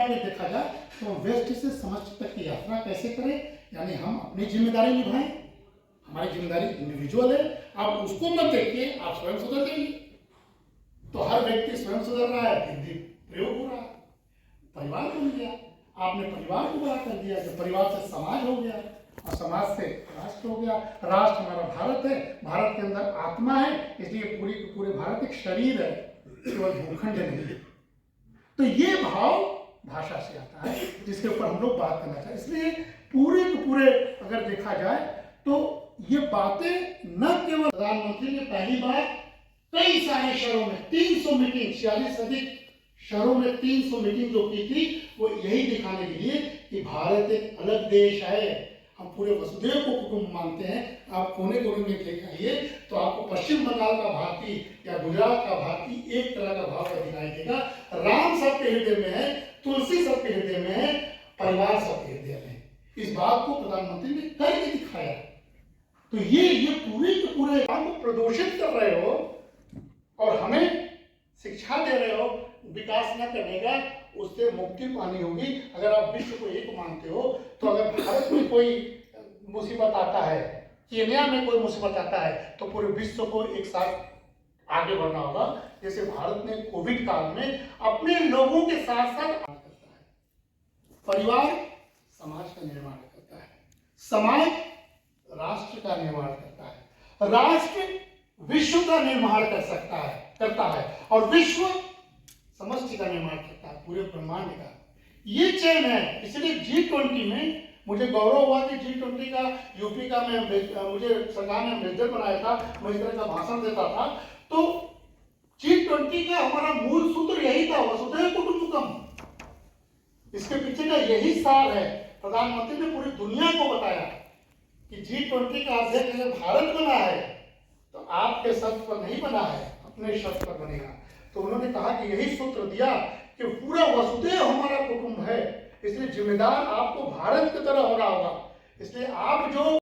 देखा जाए तो वेस्ट से समष्टि तक की यात्रा कैसे करें, यानी हम अपनी जिम्मेदारी निभाएं। हमारी जिम्मेदारी इंडिविजुअल है, आप उसको मत देखिए, आप स्वयं सुधर जाइए। तो हर व्यक्ति स्वयं सुधर रहा है, हिंदी प्रयोग हो रहा है, परिवार बन गया, आपने परिवार को बड़ा कर दिया, जो परिवार से समाज हो गया और समाज से राष्ट्र हो गया। राष्ट्र हमारा भारत है, भारत के अंदर आत्मा है, इसलिए पूरे भारत एक शरीर है, केवल भूखंड नहीं। तो ये भाव भाषा से आता है, जिसके ऊपर हम लोग बात करना चाहते हैं। इसलिए पूरे के पूरे अगर देखा जाए तो ये बातें न केवल प्रधानमंत्री ने पहली बार कई सारे शहरों में 300 मीटिंग, 46 से अधिक शहरों में 300 मीटिंग जो की थी, वो यही दिखाने के लिए कि भारत एक अलग देश है। हम पूरे वसुधैव को कुटुंब मानते हैं। आप कोने कोने में देखिए तो आपको पश्चिम बंगाल का भारतीय या गुजरात का भारतीय एक तरह का भाव दिखाई देगा। राम सबके हृदय में है, तुलसी सबके हृदय में है, परिवार सबके हृदय में है। इस बात को प्रधानमंत्री ने करके दिखाया। तो ये पूरे के पूरे काम को प्रदूषित कर रहे हो और हमें शिक्षा दे रहे हो विकास न करने का, उससे मुक्ति पानी होगी। अगर आप विश्व को एक मानते हो तो अगर भारत में कोई मुसीबत आता है, केन्या में कोई मुसीबत आता है, तो पूरे विश्व को एक साथ आगे बढ़ना होगा। जैसे भारत ने कोविड काल में अपने लोगों के साथ साथ करता है। परिवार समाज का निर्माण करता है, समाज राष्ट्र का निर्माण करता है, राष्ट्र विश्व का निर्माण करता है और विश्व समष्टि का निर्माण करता है, पूरे ब्रह्मांड का। ये चैन है। इसलिए G20 में मुझे गौरव हुआ कि G20 का यूपी का मुझे सरकार ने एम्बेसडर बनाया था, मैं इस तरह का भाषण देता था। तो G20 का हमारा मूल सूत्र यही था, वसुधैव कुटुंबकम। इसके पीछे का यही सार है। प्रधानमंत्री ने पूरी दुनिया को बताया कि G20 का अध्यक्ष अगर भारत बना है तो आपके शर्त पर नहीं बना है, अपने शर्त पर बनेगा। तो उन्होंने कहा कि यही सूत्र दिया कि पूरा वसुधैव हमारा कुटुंब है, इसलिए जिम्मेदार आपको भारत की तरह होना होगा। इसलिए आप जो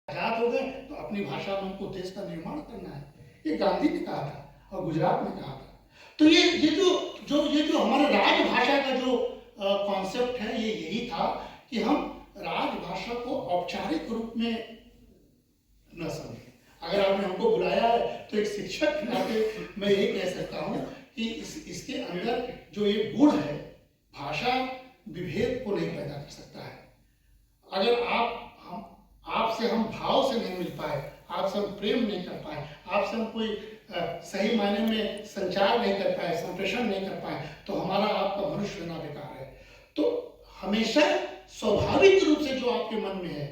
आजाद हो गए तो अपनी भाषा में हमको देश का निर्माण करना है, ये गांधी ने कहा था और गुजरात ने कहा था। तो ये जो हमारे राजभाषा का जो कॉन्सेप्ट है, ये यही था कि हम राजभाषा को औपचारिक रूप में न समझें। अगर आपने हमको बुलाया है तो एक शिक्षक के नाते मैं ये कह सकता हूँ कि इसके अंदर जो ये गुण है, भाषा विभेद को नहीं पैदा कर सकता है। अगर आपसे हम भाव से नहीं मिल पाए, आपसे हम प्रेम नहीं कर पाए, आपसे हम कोई सही मायने में संचार नहीं कर पाए, संप्रेषण नहीं कर पाए, तो हमारा आपका मनुष्य होना बेकार है। तो हमेशा स्वाभाविक रूप से जो आपके मन में है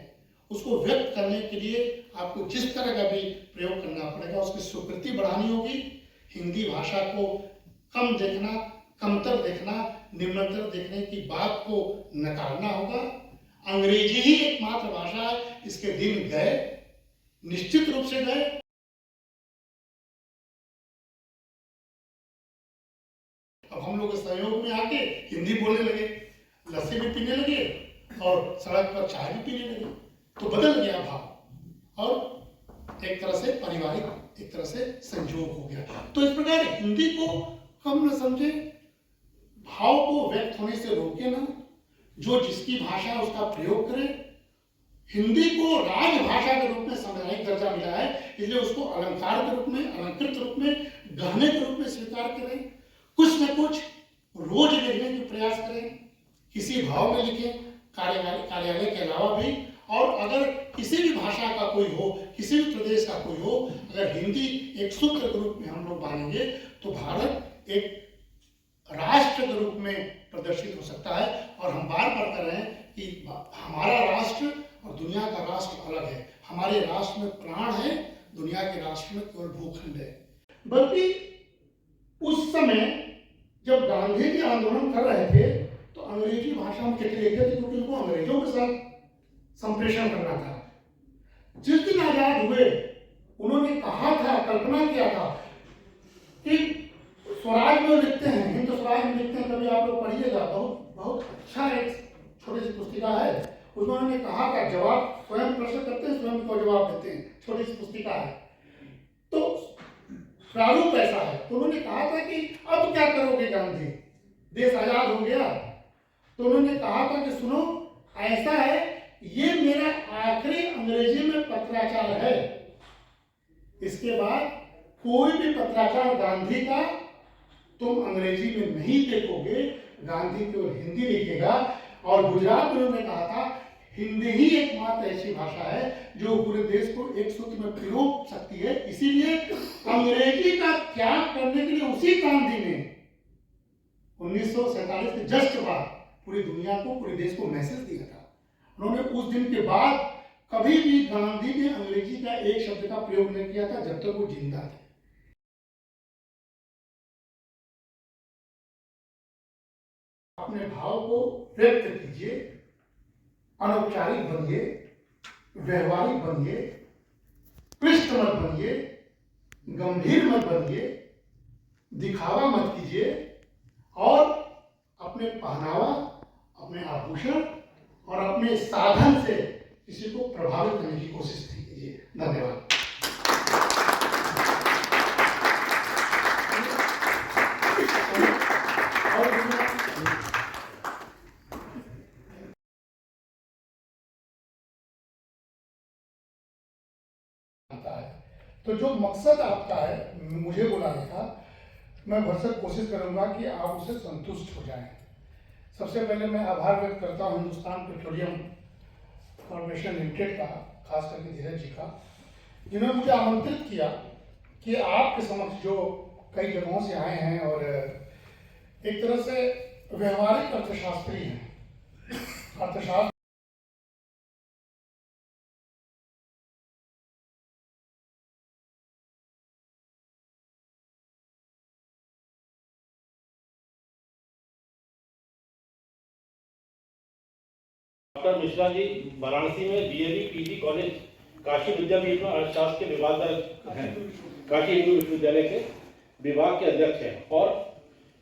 उसको व्यक्त करने के लिए आपको जिस तरह का भी प्रयोग करना पड़ेगा, उसकी स्वीकृति बढ़ानी होगी। हिंदी भाषा को कम देखना, कमतर देखना, निम्नतर देखने की बात को नकारना होगा। अंग्रेजी ही एकमात्र भाषा है, इसके दिन गए, निश्चित रूप से गए। अब हम लोग सहयोग में आके हिंदी बोलने लगे, लस्सी भी पीने लगे और सड़क पर चाय भी पीने लगे, तो बदल गया भाव और एक तरह से पारिवारिक, एक तरह से संयोग हो गया। तो इस प्रकार हिंदी को कम न समझे, भाव को व्यक्त होने से रोके ना, जो जिसकी भाषा उसका प्रयोग करे। हिंदी को राजभाषा के रूप में संवैधानिक दर्जा मिला है, इसलिए उसको अलंकार के रूप में, अलंकृत रूप में, गहने के रूप में स्वीकार करें। कुछ न कुछ रोज लिखने की प्रयास करें, किसी भाव में लिखें, कार्यालय के अलावा भी। और अगर किसी भी भाषा का कोई हो, किसी भी प्रदेश का कोई हो, अगर हिंदी एक सूत्र के रूप में हम लोग मानेंगे तो भारत एक राष्ट्र के रूप में प्रदर्शित हो सकता है। और हम बार बार कर रहे हैं कि हमारा राष्ट्र और दुनिया का राष्ट्र अलग है। हमारे राष्ट्र में प्राण है, दुनिया के राष्ट्र में केवल भूखंड है। बल्कि उस समय जब गांधी जी आंदोलन कर रहे थे तो अंग्रेजी भाषा में कितने थे, क्योंकि उनको अंग्रेजों के साथ संप्रेषण करना था। जिस दिन आजाद हुए उन्होंने कहा था, कल्पना किया था कि स्वराज में लिखते हैं, हिंद स्वराज में लिखते हैं, कभी आप लोग पढ़िएगा, बहुत अच्छा एक छोटी सी पुस्तिका है, उन्होंने कहा था, जवाब स्वयं प्रश्न करते हैं, स्वयं को जवाब देते हैं, छोटी सी पुस्तिका है। तो प्रारूप ऐसा है। तो उन्होंने कहा था कि अब क्या करोगे गांधी, देश आजाद हो गया। तो उन्होंने कहा था कि सुनो, ऐसा है, ये मेरा आखिरी अंग्रेजी में पत्राचार है, इसके बाद कोई भी पत्राचार गांधी का तुम अंग्रेजी में नहीं देखोगे, गांधी केवल हिंदी लिखेगा। और गुजरात में उन्होंने कहा था, हिंदी ही एकमात्र ऐसी भाषा है जो पूरे देश को एक सूत्र में पिरो सकती है। इसीलिए अंग्रेजी का त्याग करने के लिए उसी गांधी ने 1947 के जस्ट बाद पूरी दुनिया को, पूरे देश को मैसेज दिया था। उन्होंने उस दिन के बाद कभी भी गांधी ने अंग्रेजी का एक शब्द का प्रयोग नहीं किया था जब तक वो जिंदा थे। अपने भाव को व्यक्त कीजिए, अनौपचारिक बनिए, व्यवहारिक बनिए, पृष्ठ मत बनिए, गंभीर मत बनिए, दिखावा मत कीजिए, और अपने पहनावा, अपने आभूषण और अपने साधन से किसी को प्रभावित करने की कोशिश नहीं कीजिए। धन्यवाद। तो जो मकसद आपका है मुझे बुलाने का, मैं भरसक कोशिश करूंगा कि आप उसे संतुष्ट हो जाएं। सबसे पहले मैं आभार व्यक्त करता हूं हिंदुस्तान पेट्रोलियम कॉर्पोरेशन लिमिटेड का, खास करके धीरज जी का, जिन्होंने मुझे आमंत्रित किया कि आपके समक्ष जो कई जगहों से आए हैं और एक तरह से व्यवहारिक अर्थशास्त्री हैं, अर्थशास्त्र डॉक्टर मिश्रा जी वाराणसी में बीएबी पीजी कॉलेज काशी विद्यापीठ में अर्थशास्त्र के विभाग हैं, काशी हिंदू विश्वविद्यालय के विभाग के अध्यक्ष हैं, और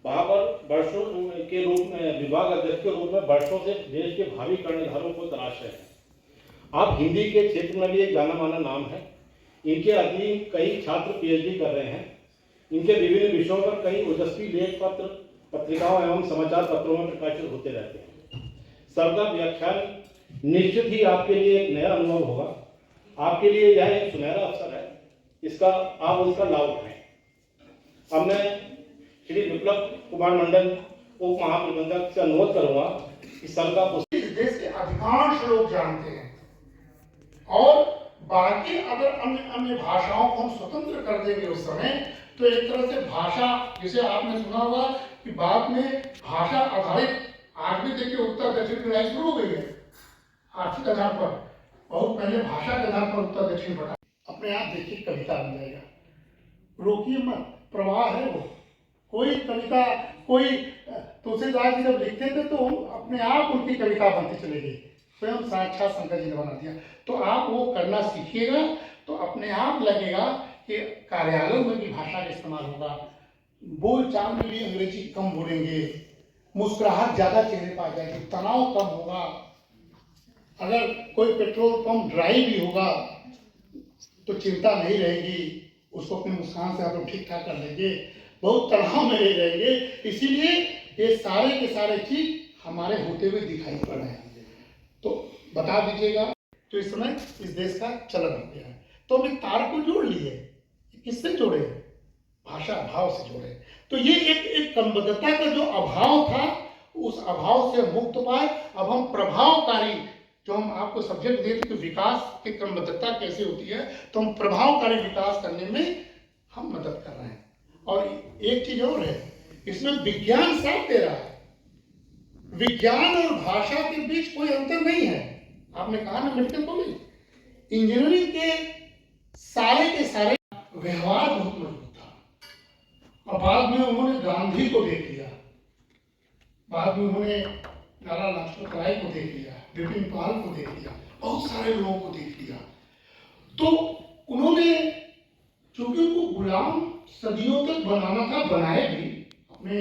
वहाँ पर वर्षों के रूप में विभाग अध्यक्ष के रूप में वर्षों से देश के भावी कर्णधारों को तलाश रहे हैं। आप हिंदी के क्षेत्र में भी एक जाना माना नाम है। इनके अधीन कई छात्र पीएचडी कर रहे हैं। इनके विभिन्न विषयों पर कई ओजस्वी लेख पत्र पत्रिकाओं एवं समाचार पत्रों में प्रकाशित होते रहते हैं। सर का व्याख्यान निश्चित ही आपके लिए एक नया अनुभव होगा। आपके लिए यह एक सुनहरा अवसर है, इसका आप उसका लाभ उठाएं। अब मैं श्री विप्लव कुमार मंडल उप महाप्रबंधक से अनुरोध करूंगा कि सर का इस देश के अधिकांश लोग जानते हैं, और बाकी अगर अन्य भाषाओं को हम स्वतंत्र कर देंगे उस समय, तो एक तरह से भाषा, जिसे आपने सुना होगा कि बाद में भाषा आधारित, आज भी देखिए उत्तर दक्षिण की लड़ाई शुरू हो गई है आर्थिक आधार पर, बहुत पहले भाषा के आधार पर उत्तर दक्षिण बढ़ा। अपने आप देखिए कविता बन जाएगा, रोकिए मत, प्रवाह है वो। कोई कविता, कोई तुलसीदास जी जब लिखते थे तो अपने आप उनकी कविता बनती चली गई, स्वयं साक्षात शंकर जी ने बना दिया। तो आप वो करना सीखिएगा तो अपने आप लगेगा कि कार्यालयों में भी भाषा का इस्तेमाल होगा, बोलचाल में भी अंग्रेजी कम बोलेंगे, मुस्कुराहट ज्यादा चेहरे पर आ जाएगी, तनाव कम होगा। अगर कोई पेट्रोल पंप ड्राई भी होगा तो चिंता नहीं रहेगी, उसको अपनी मुस्कान से आप लोग ठीक ठाक कर लेंगे, बहुत तनाव में नहीं रहेंगे। इसीलिए ये सारे के सारे चीज हमारे होते हुए दिखाई पड़ रहे हैं। तो बता दीजिएगा। तो इस समय इस देश का चलन हो गया है, तो हमने तार को जोड़ लिए। किससे जोड़े? भाषा भाव से जोड़े। तो ये एक क्रमबद्धता का जो अभाव था, उस अभाव से मुक्त पाए। अब हम प्रभावकारी, जो हम आपको सब्जेक्ट देते कि विकास की क्रमबद्धता कैसे होती है, तो हम प्रभावकारी विकास करने में हम मदद कर रहे हैं। और एक चीज और है, इसमें विज्ञान साथ दे रहा है। विज्ञान और भाषा के बीच कोई अंतर नहीं है। आपने कहा ना मेडिकल कॉलेज, इंजीनियरिंग के सारे व्यवहार बहुत मजबूत था। और बाद में उन्होंने गांधी को देख लिया, बाद में उन्होंने लाला लाजपत राय को देख लिया, विपिन पाल को देख लिया, बहुत सारे लोगों को देख लिया। तो उन्होंने, चूंकि उनको गुलाम सदियों तक बनाना था, बनाए भी अपने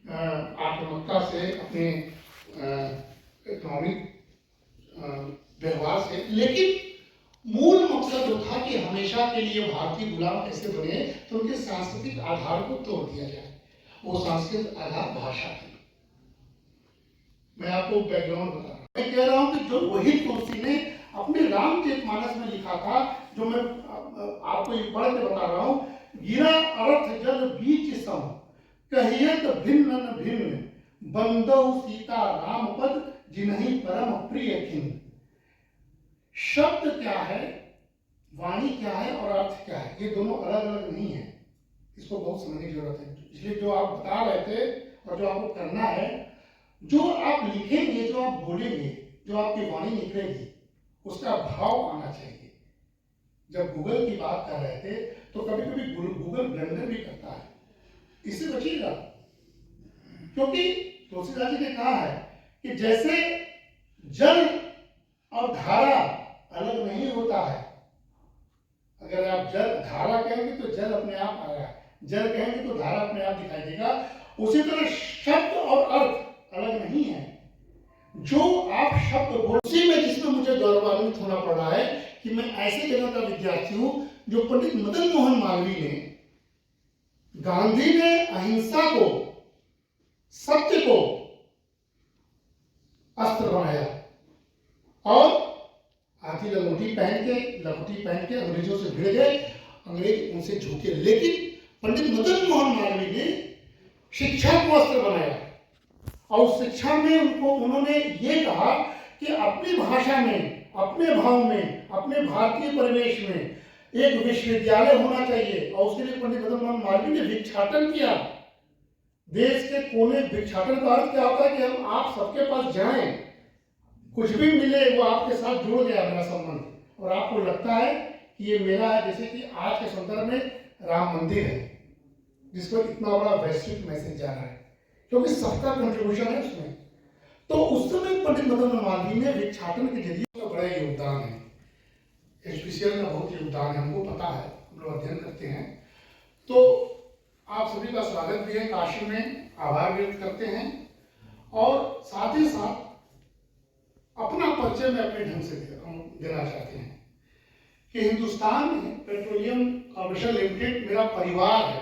आक्रामकता से, अपने इकोनॉमिक से, लेकिन मूल मकसद जो था कि हमेशा के लिए भारतीय गुलाम कैसे बने, तो उनके सांस्कृतिक आधार को तोड़ दिया जाए। वो सांस्कृतिक आधार भाषा थी। मैं आपको बैकग्राउंड बता रहा हूँ। मैं कह रहा हूँ कि जो वही तुलसी ने अपने रामचरितमानस में लिखा था, जो मैं आपको ये पढ़ के बता रहा हूँ, गिरा अर्थ जल बीच सम कहियत भिन्न न भिन्न बंदौ सीता राम पद जिन्हीं परम प्रिय खिन। शब्द क्या है, वाणी क्या है और अर्थ क्या है, ये दोनों अलग अलग नहीं है। इसको बहुत समझने की जरूरत है। इसलिए जो आप बता रहे थे और जो आपको करना है, जो आप लिखेंगे, जो आप बोलेंगे, जो आपकी वाणी निकलेगी, उसका भाव आना चाहिए। जब गूगल की बात कर रहे थे तो कभी कभी गूगल ब्लंडर भी करता है, इससे बचिएगा। क्योंकि तुलसीदास जी ने कहा है कि जैसे जल और धारा अलग नहीं होता है। अगर आप जल धारा कहेंगे तो जल अपने आप आएगा, जल कहेंगे तो धारा अपने आप दिखाई देगा। उसी तरह शब्द और अर्थ अलग नहीं है। जो आप शब्द बोल, उसी में जिसमें मुझे गौरवान्वित होना पड़ रहा है कि मैं ऐसे जगह का विद्यार्थी हूं जो पंडित मदन मोहन मालवीय ने, गांधी ने अहिंसा को, सत्य को अस्त्र बनाया और आधी लंगोटी पहन के अंग्रेजों से भिड़ गए, अंग्रेज उनसे झुके। लेकिन पंडित मदन मोहन मालवीय ने शिक्षा को अस्त्र बनाया और उस शिक्षा में उन्होंने ये कहा कि अपनी भाषा में, अपने भाव में, अपने भारतीय परिवेश में एक विश्वविद्यालय होना चाहिए। और उसके लिए पंडित मदन मोहन मालवीय ने भिक्षाटन किया। देश के कोने, भिक्षाटन का अर्थ क्या होता है कि हम आप सबके पास जाएं, कुछ भी मिले वो आपके साथ जुड़ गया मेरा संबंध, और आपको लगता है कि ये मेरा है। जैसे कि आज के संदर्भ में राम मंदिर है, जिस पर इतना बड़ा वैश्विक मैसेज जा रहा है, क्योंकि सबका कंट्रीब्यूशन है उसमें। तो उस समय पंडित मदन मोहन मालवीय ने भिक्षाटन के जरिए बड़ा योगदान है। HPCL का बहुत योगदान है, हमको पता है, हम लोग अध्ययन करते हैं। तो आप सभी का स्वागत भी है, काशी में आभार व्यक्त करते हैं और साथ ही साथ अपना परिचय में अपने ढंग से देना चाहते हैं कि हिंदुस्तान पेट्रोलियम कॉर्पोरेशन लिमिटेड मेरा परिवार है।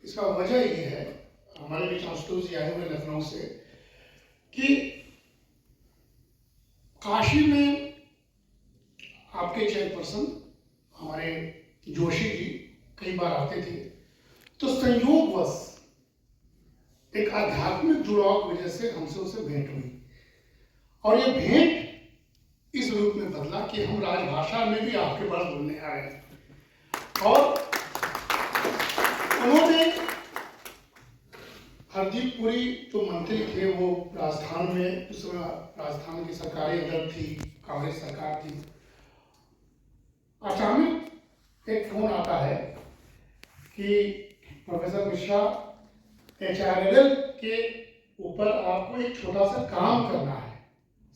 इसका वजह ये है, हमारे बीच आशुतोष जी आए हुए लखनऊ से, कि काशी में आपके चेयरपर्सन हमारे जोशी जी कई बार आते थे। तो संयोगवश एक आध्यात्मिक जुड़ाव की वजह से हमसे उनसे भेंट हुई और ये भेंट इस रूप में बदला कि हम राजभाषा में भी आपके पास बोलने आए। और उन्होंने हरदीप पुरी जो मंत्री थे, वो राजस्थान में, उस समय राजस्थान की सरकारी दल थी, कांग्रेस सरकार थी। अचानक एक फोन आता है कि प्रोफेसर मिश्रा, HRLL के ऊपर आपको एक छोटा सा काम करना है।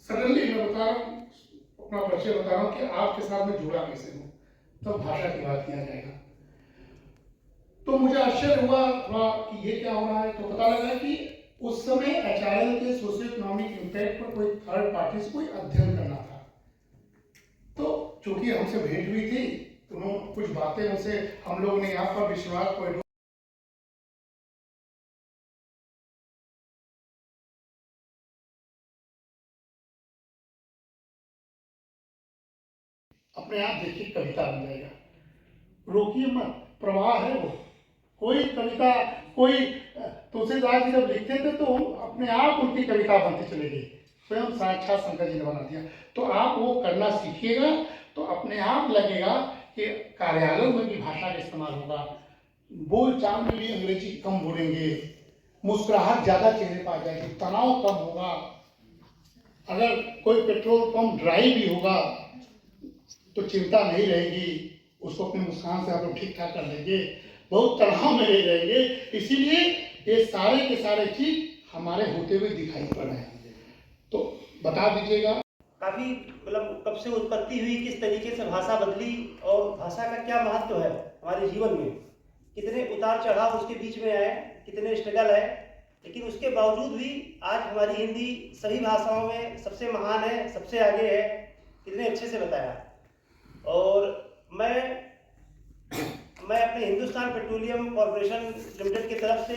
सडनली मैं बता रहा हूँ, अपना परिचय बता रहा हूँ कि आपके साथ में जुड़ा कैसे हूँ, तब तो भाषा की बात किया जाएगा। तो मुझे आश्चर्य हुआ थोड़ा कि ये क्या हो रहा है। तो पता लगा कि उस समय HRL के सोशियो इकोनॉमिक इम्पैक्ट पर कोई थर्ड पार्टी से कोई अध्ययन करना था। तो चूंकि हमसे भेंट हुई थी, उन्होंने कुछ बातें उनसे, हम लोग ने यहाँ पर विश्वास को अपने आप देखिए कविता बन जाएगा, रोकिए मत, प्रवाह है वो। कोई कविता, कोई तुलसीदास जी जब लिखते थे तो अपने आप उनकी कविता बनती चली गई, स्वयं साक्षात शंकर जी ने बना दिया। तो आप वो करना सीखिएगा तो अपने आप लगेगा कि कार्यालयों में भी भाषा का इस्तेमाल होगा, बोलचाल में भी अंग्रेजी कम बोलेंगे, मुस्कुराहट ज्यादा चेहरे पर आ जाएगी, तनाव कम होगा। अगर कोई पेट्रोल पंप ड्राई भी होगा तो चिंता नहीं रहेगी, उसको अपनी मुस्कान से आप लोग ठीक ठाक कर लेंगे, बहुत तनाव में नहीं रहेंगे। इसीलिए ये सारे के सारे चीज हमारे होते हुए दिखाई पड़ रहे हैं। तो बता दीजिएगा काफी मतलब कब से उत्पत्ति हुई, किस तरीके से भाषा बदली और भाषा का क्या महत्व है हमारे जीवन में, कितने उतार चढ़ाव उसके बीच में आए, कितने स्ट्रगल है, लेकिन उसके बावजूद भी आज हमारी हिंदी सभी भाषाओं में सबसे महान है, सबसे आगे है। कितने अच्छे से बताया। और मैं अपने हिंदुस्तान पेट्रोलियम कॉर्पोरेशन लिमिटेड की तरफ से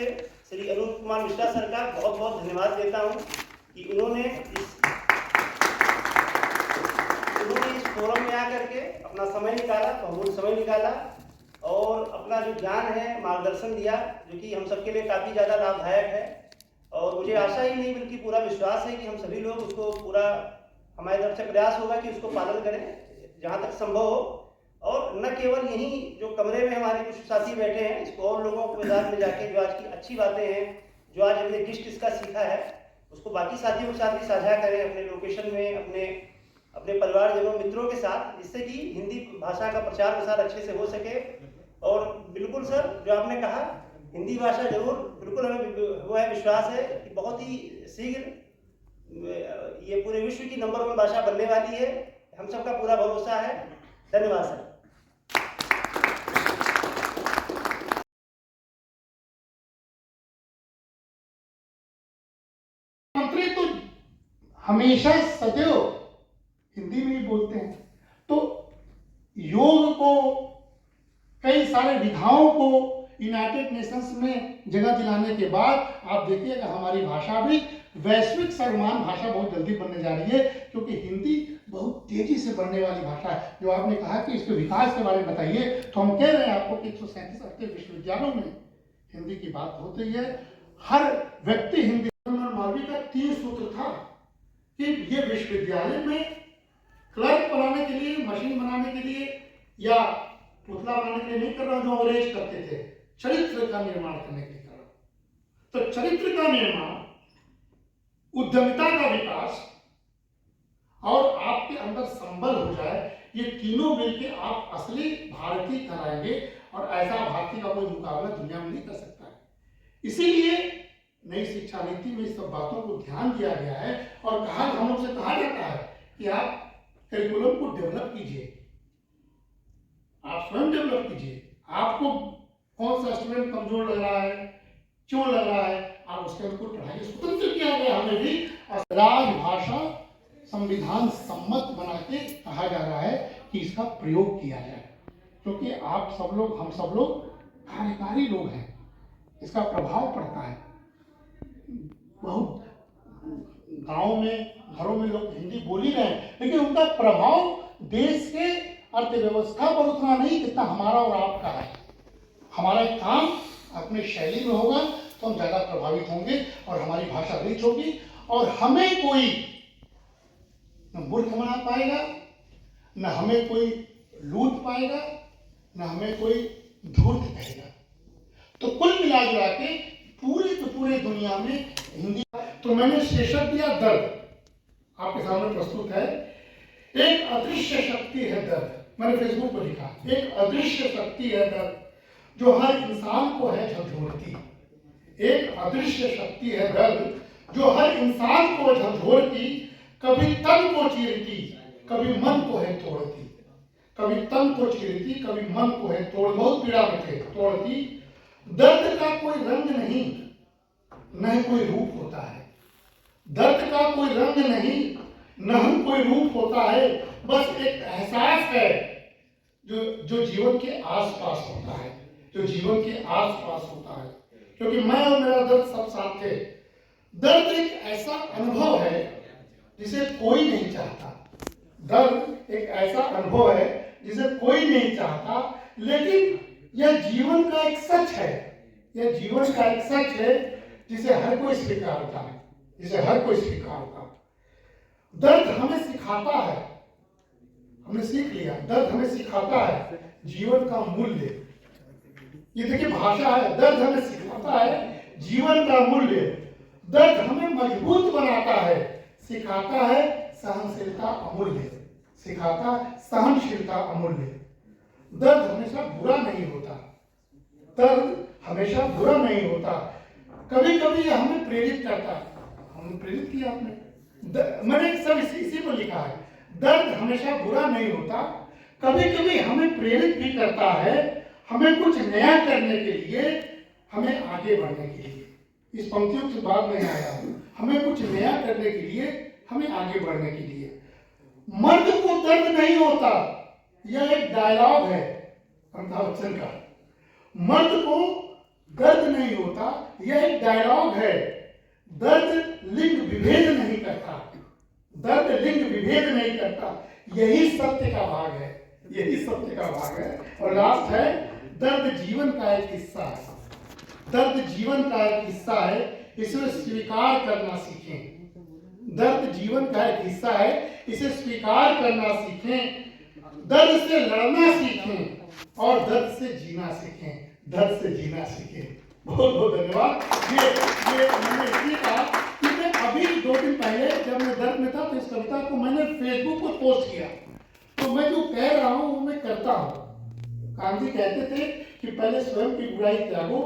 श्री अनूप कुमार मिश्रा सर का बहुत बहुत धन्यवाद देता हूं कि उन्होंने इस फोरम में आकर के अपना समय निकाला, बहुमूल्य समय निकाला और अपना जो ज्ञान है मार्गदर्शन दिया, जो कि हम सबके लिए काफ़ी ज़्यादा लाभदायक है। और मुझे आशा ही नहीं बल्कि पूरा विश्वास है कि हम सभी लोग उसको पूरा, हमारी तरफ से प्रयास होगा कि उसको पालन करें जहाँ तक संभव हो। और न केवल यहीं जो कमरे में हमारे कुछ साथी बैठे हैं, इसको और लोगों को मैदान में जाके जो आज की अच्छी बातें हैं, जो आज हमने डिश इसका सीखा है, उसको बाकी साथियों के साथ भी साझा करें अपने लोकेशन में, अपने परिवारजनों, मित्रों के साथ, जिससे कि हिंदी भाषा का प्रचार प्रसार अच्छे से हो सके। और बिल्कुल सर, जो आपने कहा, हिंदी भाषा जरूर, बिल्कुल हमें वो है, विश्वास है कि बहुत ही शीघ्र ये पूरे विश्व की नंबर 1 भाषा बनने वाली है। हम सबका पूरा भरोसा है। धन्यवाद सर। मंत्री तो हमेशा सदैव हिंदी में ही बोलते हैं, तो योग को, कई सारे विधाओं को यूनाइटेड नेशंस में जगह दिलाने के बाद आप देखिएगा हमारी भाषा भी वैश्विक सर्वमान्य भाषा बहुत जल्दी बनने जा रही है, क्योंकि हिंदी बहुत तेजी से बढ़ने वाली भाषा है। जो आपने कहा कि इसके विकास के बारे में बताइए, तो हम कह रहे हैं आपको कि 137 विश्वविद्यालयों में हिंदी की बात होती है। हर व्यक्ति हिंदी, मौलवी का 3 सूत्र था कि ये विश्वविद्यालय में क्लर्क बनाने के लिए, मशीन बनाने के लिए या पुतला बनाने के लिए नहीं कर रहा जो अंग्रेज करते थे, चरित्र का निर्माण करने के लिए कर रहा। तो चरित्र का निर्माण, उद्यमिता का विकास और आपके अंदर संबल हो जाए, ये तीनों मिलकर आप असली भारतीय कराएंगे, और ऐसा भारतीय का कोई मुकाबला दुनिया में नहीं कर सकता है। इसीलिए नई शिक्षा नीति में इस सब बातों को ध्यान दिया गया है और हम लोग से कहा जाता है कि आप करिकुलम को डेवलप कीजिए, आप स्वयं डेवलप कीजिए। आपको कौन सा स्टूडेंट कमजोर लग रहा है, क्यों लग रहा है, आप उसके अनुकूल पढ़ाइए। स्वतंत्र किया गया हमें भी, और राजभाषा संविधान सम्मत बना के कहा जा रहा है कि इसका प्रयोग किया जाए, क्योंकि आप सब लोग, हम सब लोग कार्यकारी लोग हैं, इसका प्रभाव पड़ता है। बहुत गाँव में, घरों में लोग हिंदी बोल ही रहे हैं, लेकिन उनका प्रभाव देश के अर्थव्यवस्था पर उतना नहीं जितना हमारा और आपका है। हमारा काम अपने शैली में होगा तो हम ज़्यादा प्रभावित होंगे और हमारी भाषा रिच होगी, और हमें कोई न मूर्ख बना पाएगा, न हमें कोई लूट पाएगा, न हमें कोई धूर्त कहेगा। तो कुल मिला जुला के पूरे दुनिया में हिंदी, तो मैंने शीर्षक दिया दर्द, आपके सामने प्रस्तुत है। एक अदृश्य शक्ति है दर्द, मैंने फेसबुक पर लिखा, एक अदृश्य शक्ति है दर्द जो हर इंसान को है झकझोरती। एक अदृश्य शक्ति है दर्द जो हर इंसान को झकझोरती, कभी तन को चीरती, कभी मन को है तोड़ती। कभी तन को चीरती, कभी मन को है तोड़, बहुत पीड़ा में थे, तोड़ती। दर्द का कोई रंग नहीं, न कोई रूप होता है। दर्द का कोई रंग नहीं, न कोई रूप होता है, बस एक एहसास है जो जीवन के आसपास होता है, जो जीवन के आसपास होता है। क्योंकि मैं और मेरा दर्द सब साथ थे। दर्द एक ऐसा अनुभव है जिसे कोई नहीं चाहता। दर्द एक ऐसा अनुभव है जिसे कोई नहीं चाहता, लेकिन यह जीवन का एक सच है। यह जीवन का एक सच है जिसे हर कोई स्वीकारता है, जिसे हर कोई स्वीकारता है। दर्द हमें सिखाता है, हमने सीख लिया, दर्द हमें सिखाता है जीवन का मूल्य। ये देखिए भाषा है, दर्द हमें सिखाता है जीवन का मूल्य। दर्द हमें मजबूत बनाता है, सिखाता है सहनशीलता अमूल्य, सिखाता सहनशीलता अमूल्य। दर्द हमेशा बुरा नहीं होता, दर्द हमेशा बुरा नहीं होता। कभी कभी हमें प्रेरित करता है, हमने प्रेरित किया आपने, मैंने सब इसी पर लिखा है। दर्द हमेशा बुरा नहीं होता, कभी कभी हमें प्रेरित भी करता है, हमें कुछ नया करने के लिए, हमें आगे बढ़ने के लिए। इस पंक्तियों के बाद में आया हूं, हमें कुछ नया करने के लिए, हमें आगे बढ़ने के लिए। मर्द को दर्द नहीं होता, यह एक डायलॉग है अमिताभ बच्चन का। मर्द को दर्द नहीं होता, यह एक डायलॉग है। दर्द लिंग विभेद नहीं करता, दर्द लिंग विभेद नहीं करता, यही सत्य का भाग है, यही सत्य का भाग है। और लास्ट है, दर्द जीवन का एक हिस्सा है, दर्द जीवन का एक हिस्सा है, इसे स्वीकार करना सीखें। दर्द जीवन का एक हिस्सा है, इसे स्वीकार करना सीखें। दर्द से लड़ना सीखें और दर्द से जीना सीखें, दर्द से जीना सीखें। बहुत बहुत धन्यवाद। ये मैंने इसलिए कहा कि मैं अभी 2 दिन पहले जब मैं दर्द में था तो इस कविता को मैंने फेसबुक पर पोस्ट किया। तो मैं जो कह रहा हूँ वो मैं करता हूँ। गांधी कहते थे कि पहले स्वयं की बुराई त्यागो